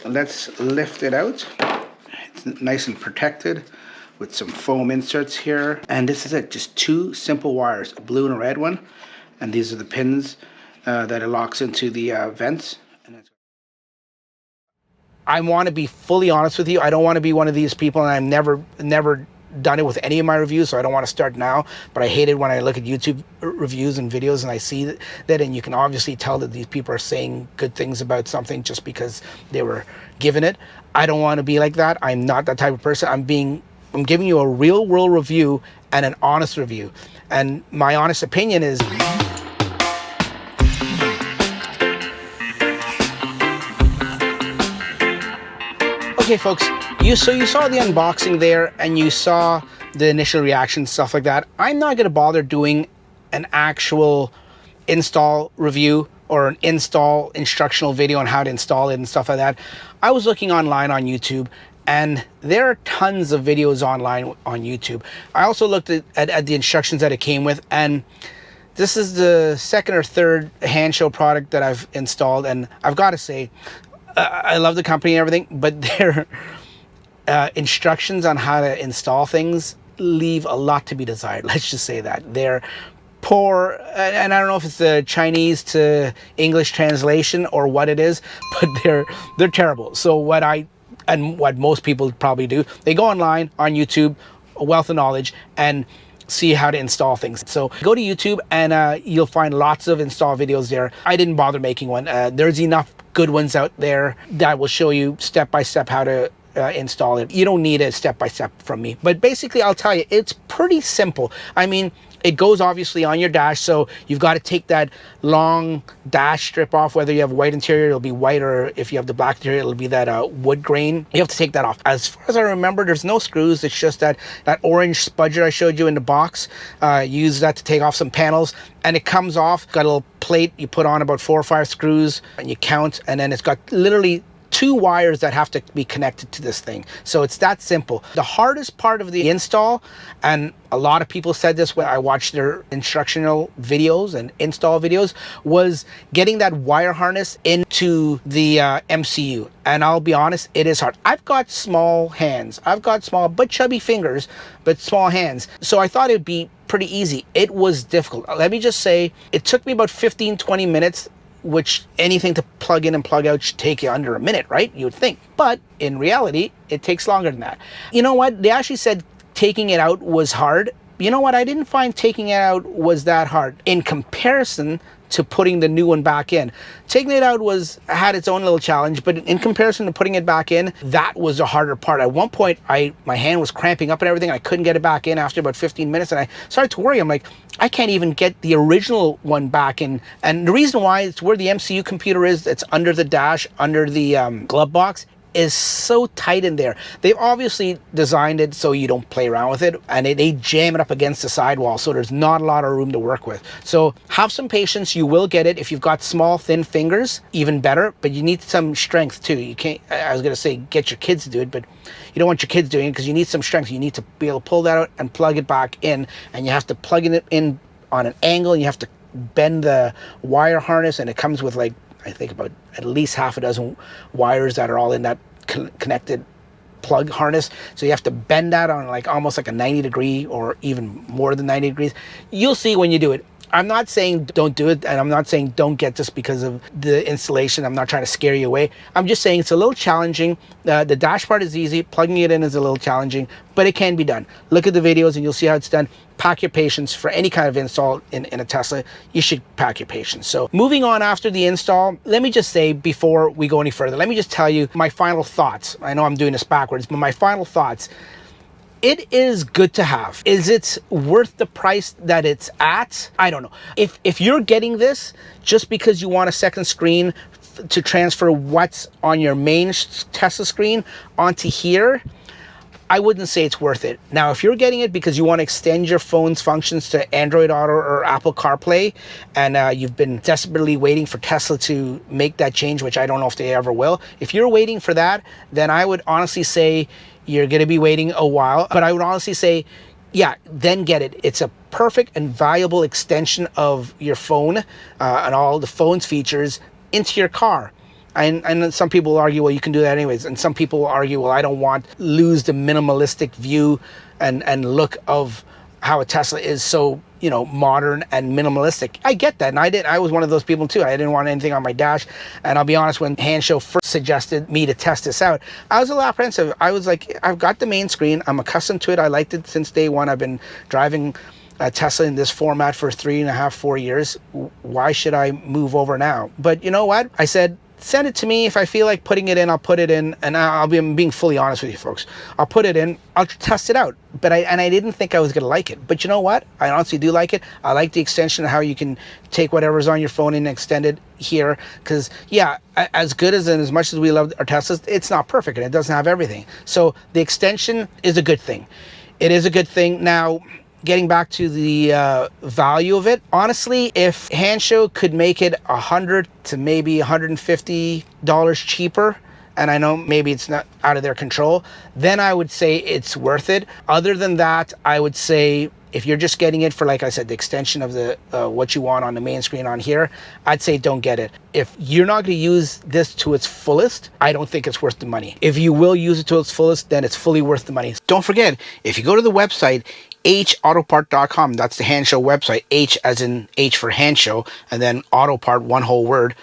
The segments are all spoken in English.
Let's lift it out. It's nice and protected with some foam inserts here. And this is it, just two simple wires, a blue and a red one. And these are the pins that it locks into the vents. I want to be fully honest with you. I don't want to be one of these people, and I've never done it with any of my reviews, so I don't want to start now. But I hate it when I look at YouTube reviews and videos and I see that, and you can obviously tell that these people are saying good things about something just because they were given it. I don't want to be like that. I'm not that type of person. I'm giving you a real world review and an honest review. And my honest opinion is, okay folks, you saw the unboxing there and you saw the initial reaction, stuff like that. I'm not going to bother doing an actual install review or an install instructional video on how to install it and stuff like that. I was looking online on YouTube, and there are tons of videos online on YouTube. I also looked at the instructions that it came with, and this is the second or third Hansshow product that I've installed, and I've got to say, I love the company and everything, but their instructions on how to install things leave a lot to be desired. Let's just say that. They're poor, and I don't know if it's the Chinese to English translation or what it is, but they're terrible. So what most people probably do, they go online on YouTube, a wealth of knowledge, and see how to install things. So go to YouTube and you'll find lots of install videos there. I didn't bother making one. There's enough good ones out there that will show you step by step how to install it. You don't need a step by step from me, but basically I'll tell you, it's pretty simple. I mean, it goes obviously on your dash, so you've got to take that long dash strip off. Whether you have white interior, it'll be white, or if you have the black interior, it'll be that wood grain. You have to take that off. As far as I remember, there's no screws. It's just that orange spudger I showed you in the box. Use that to take off some panels, and it comes off. Got a little plate you put on about 4 or 5 screws, and you count, and then it's got literally 2 wires that have to be connected to this thing. So it's that simple. The hardest part of the install, and a lot of people said this when I watched their instructional videos and install videos, was getting that wire harness into the MCU. And I'll be honest, it is hard. I've got small hands. I've got small but chubby fingers, but small hands. So I thought it'd be pretty easy. It was difficult. Let me just say, it took me about 15-20 minutes, which anything to plug in and plug out should take you under a minute, right? You would think. But in reality, it takes longer than that. You know what? They actually said taking it out was hard. You know what? I didn't find taking it out was that hard in comparison to putting the new one back in. Taking it out had its own little challenge, but in comparison to putting it back in, that was the harder part. At one point, my hand was cramping up and everything. I couldn't get it back in after about 15 minutes, and I started to worry. I'm like, I can't even get the original one back in. And the reason why, it's where the MCU computer is. It's under the dash, under the glove box. Is so tight in there. They've obviously designed it so you don't play around with it, and they jam it up against the sidewall, so there's not a lot of room to work with. So have some patience. You will get it. If you've got small, thin fingers, even better, but you need some strength too. You can't, I was gonna say get your kids to do it, but you don't want your kids doing it because you need some strength. You need to be able to pull that out and plug it back in, and you have to plug it in on an angle, and you have to bend the wire harness, and it comes with, like, I think about at least half a dozen wires that are all in that connected plug harness. So you have to bend that on almost like a 90 degree or even more than 90 degrees. You'll see when you do it. I'm not saying don't do it, and I'm not saying don't get this because of the installation. I'm not trying to scare you away. I'm just saying it's a little challenging. The dash part is easy. Plugging it in is a little challenging, but it can be done. Look at the videos and you'll see how it's done. Pack your patience. For any kind of install in a Tesla, you should pack your patience. So moving on after the install, let me just say, before we go any further, let me just tell you my final thoughts. I know I'm doing this backwards, but my final thoughts. It is good to have. Is it worth the price that it's at? I don't know. If you're getting this just because you want a second screen to transfer what's on your main Tesla screen onto here, I wouldn't say it's worth it. Now, if you're getting it because you want to extend your phone's functions to Android Auto or Apple CarPlay, and you've been desperately waiting for Tesla to make that change, which I don't know if they ever will. If you're waiting for that, then I would honestly say you're going to be waiting a while. But I would honestly say, yeah, then get it. It's a perfect and valuable extension of your phone and all the phone's features into your car. And some people will argue, well, you can do that anyways. And some people will argue, well, I don't want lose the minimalistic view and look of how a Tesla is so, you know, modern and minimalistic. I get that, and I was one of those people too. I didn't want anything on my dash, and I'll be honest, when Hansshow first suggested me to test this out, I was a little apprehensive. I was like, I've got the main screen, I'm accustomed to it, I liked it since day one. I've been driving a Tesla in this format for 3.5, 4 years. Why should I move over now? But you know what? I said, send it to me. If I feel like putting it in, I'll put it in, and I'm being fully honest with you folks. I'll put it in, I'll test it out. But I didn't think I was gonna like it. But you know what? I honestly do like it. I like the extension of how you can take whatever's on your phone and extend it here. Because yeah, as good as and as much as we love our Teslas, it's not perfect and it doesn't have everything. So the extension is a good thing. It is a good thing. Now, getting back to the value of it, honestly, if Hansshow could make it $100 to maybe $150 cheaper, and I know maybe it's not out of their control, then I would say it's worth it. Other than that, I would say if you're just getting it for, like I said, the extension of the what you want on the main screen on here, I'd say don't get it. If you're not going to use this to its fullest, I don't think it's worth the money. If you will use it to its fullest, then it's fully worth the money. Don't forget, if you go to the website, hautopart.com, that's the Hansshow website, H as in H for Hansshow, and then Autopart, one whole word,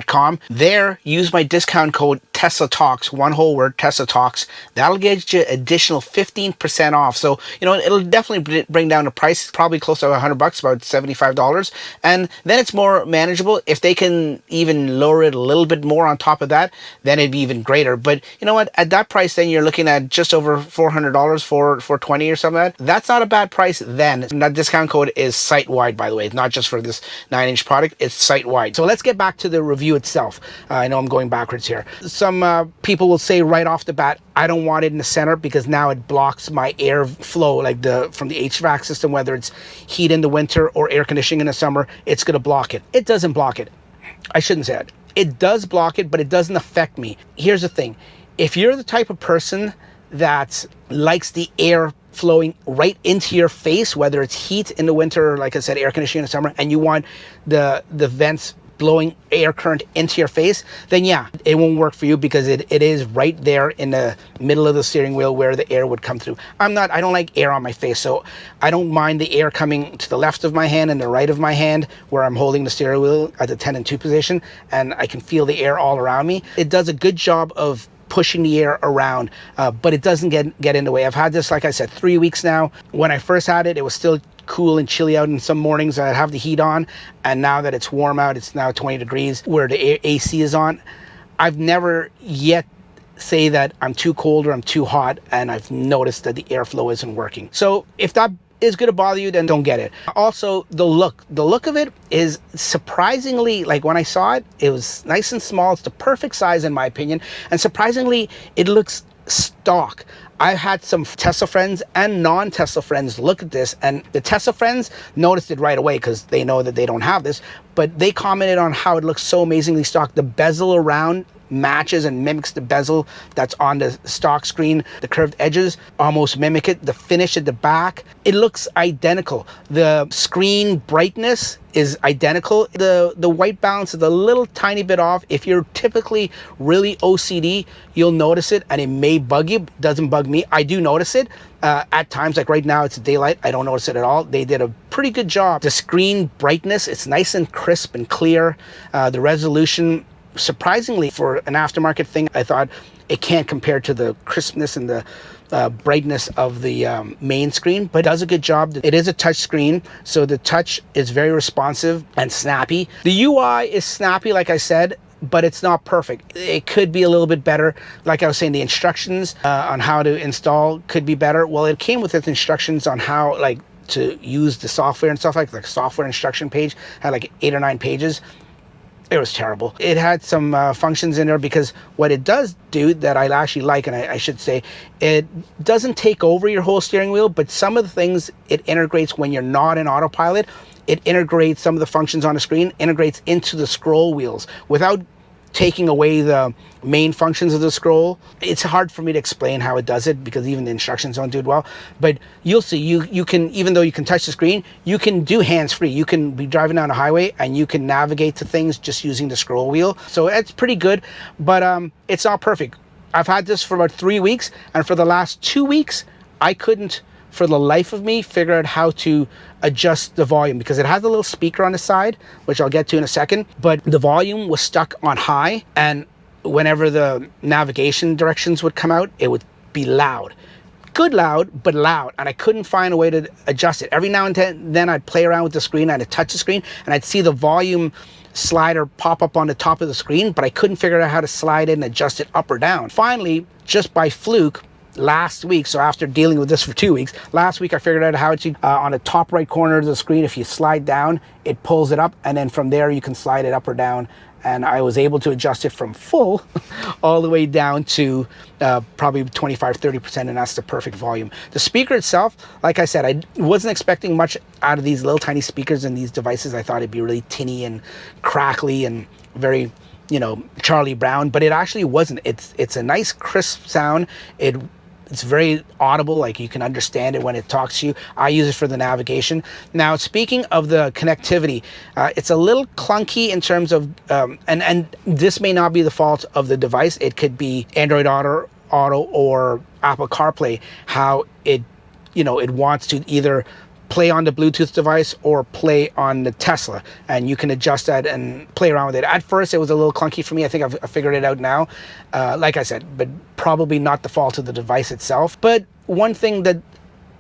.com. There, use my discount code Tesla Talks, one whole word, Tesla Talks. That'll get you additional 15% off. So, you know, it'll definitely bring down the price, probably close to $100, about $75. And then it's more manageable. If they can even lower it a little bit more on top of that, then it'd be even greater. But you know what? At that price, then you're looking at just over $400 for 420 or something like that. That's not a bad price then. And that discount code is site-wide, by the way. It's not just for this 9-inch product, it's site-wide. So let's get back to the review itself. I know I'm going backwards here. Some people will say right off the bat, I don't want it in the center because now it blocks my air flow, like from the HVAC system, whether it's heat in the winter or air conditioning in the summer, it's going to block it. It doesn't block it. I shouldn't say it. It does block it, but it doesn't affect me. Here's the thing. If you're the type of person that likes the air flowing right into your face, whether it's heat in the winter or, like I said, air conditioning in the summer, and you want the vents blowing air current into your face, then yeah, it won't work for you because it is right there in the middle of the steering wheel where the air would come through. I don't like air on my face, so I don't mind the air coming to the left of my hand and the right of my hand where I'm holding the steering wheel at the 10 and 2 position, and I can feel the air all around me. It does a good job of pushing the air around, but it doesn't get in the way. I've had this, like I said, 3 weeks now. When I first had it, it was still cool and chilly out, in some mornings I'd have the heat on, and now that it's warm out, it's now 20 degrees where the AC is on. I've never yet say that I'm too cold or I'm too hot, and I've noticed that the airflow isn't working. So if that is going to bother you, then don't get it. Also, the look of it is surprisingly, like when I saw it, it was nice and small. It's the perfect size in my opinion, and surprisingly it looks stock. I've had some Tesla friends and non-Tesla friends look at this, and the Tesla friends noticed it right away because they know that they don't have this, but they commented on how it looks so amazingly stock. The bezel around matches and mimics the bezel that's on the stock screen. The curved edges almost mimic it. The finish at the back, it looks identical. The screen brightness is identical. The white balance is a little tiny bit off. If you're typically really OCD, you'll notice it, and it may bug you. It doesn't bug me. I do notice it at times. Like right now, it's daylight. I don't notice it at all. They did a pretty good job. The screen brightness, it's nice and crisp and clear. The resolution, surprisingly for an aftermarket thing, I thought it can't compare to the crispness and the brightness of the main screen, but it does a good job. It is a touch screen, so the touch is very responsive and snappy. The UI is snappy, like I said, but it's not perfect. It could be a little bit better. Like I was saying, the instructions on how to install could be better. Well, it came with its instructions on how to use the software and stuff, like the software instruction page had like 8 or 9 pages. It was terrible. It had some functions in there, because what it does do that I actually like, and I should say, it doesn't take over your whole steering wheel, but some of the things it integrates when you're not in autopilot. It integrates some of the functions on the screen, integrates into the scroll wheels without taking away the main functions of the scroll. It's hard for me to explain how it does it because even the instructions don't do it well, but you'll see. You can, even though you can touch the screen, you can do hands-free. You can be driving down a highway and you can navigate to things just using the scroll wheel. So it's pretty good, but it's not perfect. I've had this for about 3 weeks, and for the last 2 weeks I couldn't for the life of me figure out how to adjust the volume, because it has a little speaker on the side, which I'll get to in a second, but the volume was stuck on high, and whenever the navigation directions would come out, it would be loud. Good loud, but loud, and I couldn't find a way to adjust it. Every now and then I'd play around with the screen, I'd touch the screen, and I'd see the volume slider pop up on the top of the screen, but I couldn't figure out how to slide it and adjust it up or down. Finally, just by fluke, last week, so after dealing with this for 2 weeks, last week I figured out how to, on the top right corner of the screen, if you slide down, it pulls it up, and then from there you can slide it up or down, and I was able to adjust it from full all the way down to probably 25-30%, and that's the perfect volume. The speaker itself, like I said, I wasn't expecting much out of these little tiny speakers and these devices. I thought it'd be really tinny and crackly and very, you know, Charlie Brown, but it actually wasn't. It's a nice crisp sound. It's very audible, like you can understand it when it talks to you. I use it for the navigation. Now, speaking of the connectivity, it's a little clunky in terms of, and this may not be the fault of the device. It could be Android Auto or Apple CarPlay, how it, you know, it wants to either play on the Bluetooth device or play on the Tesla, and you can adjust that and play around with it. At first it was a little clunky for me. I think I've figured it out now, like I said, but probably not the fault of the device itself. But one thing that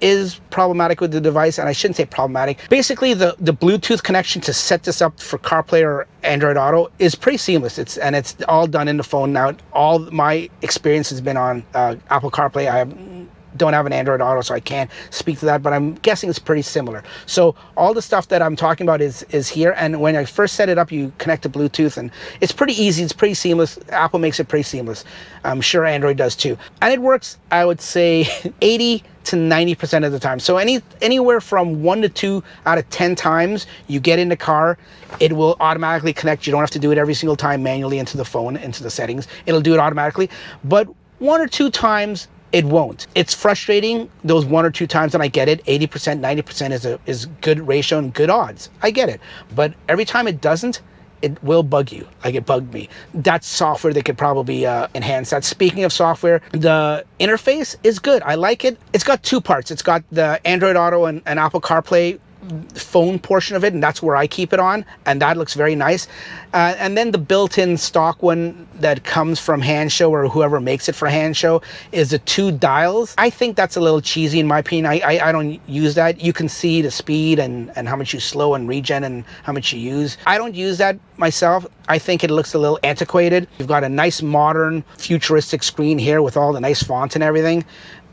is problematic with the device, and I shouldn't say problematic, basically the Bluetooth connection to set this up for CarPlay or Android Auto is pretty seamless. It's all done in the phone now. All my experience has been on Apple CarPlay. I don't have an Android Auto, so I can't speak to that, but I'm guessing it's pretty similar. So all the stuff that I'm talking about is here, and when I first set it up, you connect to Bluetooth, and it's pretty easy, it's pretty seamless. Apple makes it pretty seamless. I'm sure Android does too. And it works, I would say, 80 to 90% of the time. So anywhere from 1 to 2 out of 10 times you get in the car, it will automatically connect. You don't have to do it every single time manually into the phone, into the settings. It'll do it automatically. But 1 or 2 times, it won't. It's frustrating those 1 or 2 times, and I get it. 80%, 90% is good ratio and good odds. I get it. But every time it doesn't, it will bug you, like it bugged me. That's software that could probably enhance that. Speaking of software, the interface is good. I like it. It's got 2 parts. It's got the Android Auto and Apple CarPlay phone portion of it, and that's where I keep it on, and that looks very nice. And then the built-in stock one that comes from Hansshow, or whoever makes it for Hansshow, is the 2 dials. I think that's a little cheesy in my opinion. I don't use that. You can see the speed and how much you slow and regen and how much you use. I don't use that myself. I think it looks a little antiquated. You've got a nice modern futuristic screen here with all the nice fonts and everything.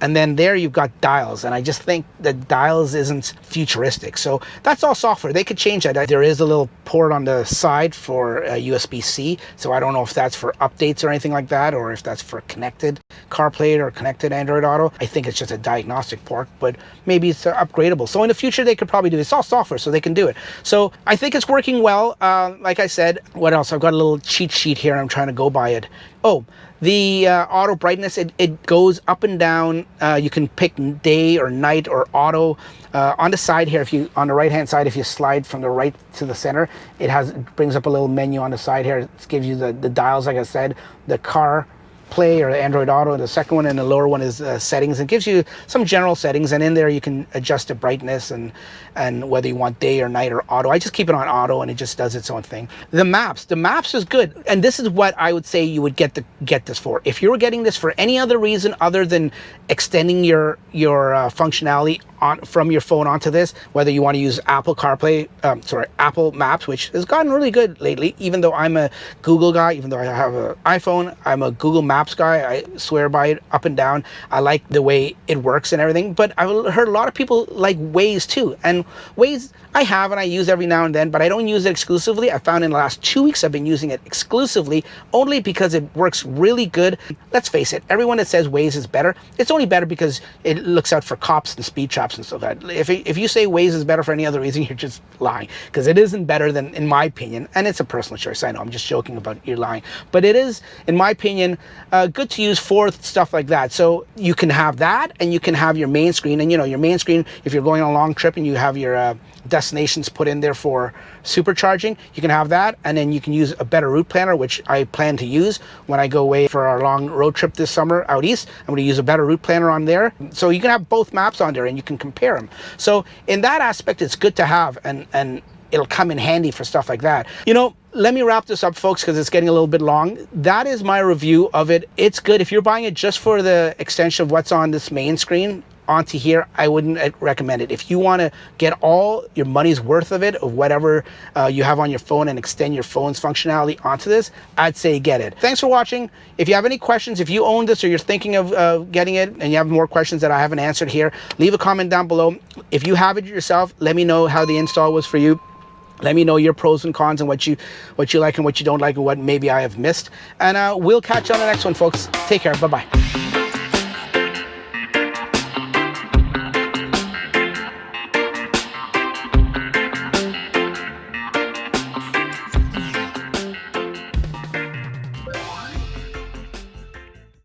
And then there you've got dials, and I just think that dials isn't futuristic. So that's all software. They could change that. There is a little port on the side for USB-C, so I don't know if that's for updates or anything like that, or if that's for connected CarPlay or connected Android Auto. I think it's just a diagnostic port, but maybe it's upgradable. So in the future they could probably do it. It's all software, so they can do it. So I think it's working well. Like I said, what else? I've got a little cheat sheet here. I'm trying to go by it. Oh, the auto brightness, it goes up and down. You can pick day or night or auto. On the side here, on the right hand side, if you slide from the right to the center, it brings up a little menu on the side here. It gives you the dials, like I said, the car Play or the Android Auto. The second one, and the lower one is settings. It gives you some general settings, and in there you can adjust the brightness and whether you want day or night or auto. I just keep it on auto, and it just does its own thing. The maps is good, and this is what I would say you would get this for. If you were getting this for any other reason other than extending your functionality from your phone onto this, whether you want to use Apple CarPlay, Apple Maps, which has gotten really good lately. Even though I'm a Google guy, even though I have an iPhone, I'm a Google Maps maps guy. I swear by it up and down. I like the way it works and everything, but I've heard a lot of people like Waze too. And Waze I have and I use every now and then, but I don't use it exclusively. I found in the last 2 weeks I've been using it exclusively only because it works really good. Let's face it, everyone that says Waze is better, it's only better because it looks out for cops and speed traps and stuff like that. If you say Waze is better for any other reason, you're just lying, because it isn't better than, in my opinion, and it's a personal choice. I know, I'm just joking about you're lying, but it is, in my opinion, good to use for stuff like that. So you can have that, and you can have your main screen, and you know, your main screen, if you're going on a long trip and you have your destinations put in there for supercharging, you can have that, and then you can use a better route planner, which I plan to use when I go away for our long road trip this summer out east. I'm going to use a better route planner on there, so you can have both maps on there and you can compare them. So in that aspect, it's good to have, and it'll come in handy for stuff like that. You know, let me wrap this up, folks, because it's getting a little bit long. That is my review of it. It's good. If you're buying it just for the extension of what's on this main screen onto here, I wouldn't recommend it. If you want to get all your money's worth of it, of whatever you have on your phone, and extend your phone's functionality onto this, I'd say get it. Thanks for watching. If you have any questions, if you own this or you're thinking of getting it and you have more questions that I haven't answered here, leave a comment down below. If you have it yourself, let me know how the install was for you. Let me know your pros and cons and what you like and what you don't like and what maybe I have missed. And we'll catch you on the next one, folks. Take care. Bye-bye.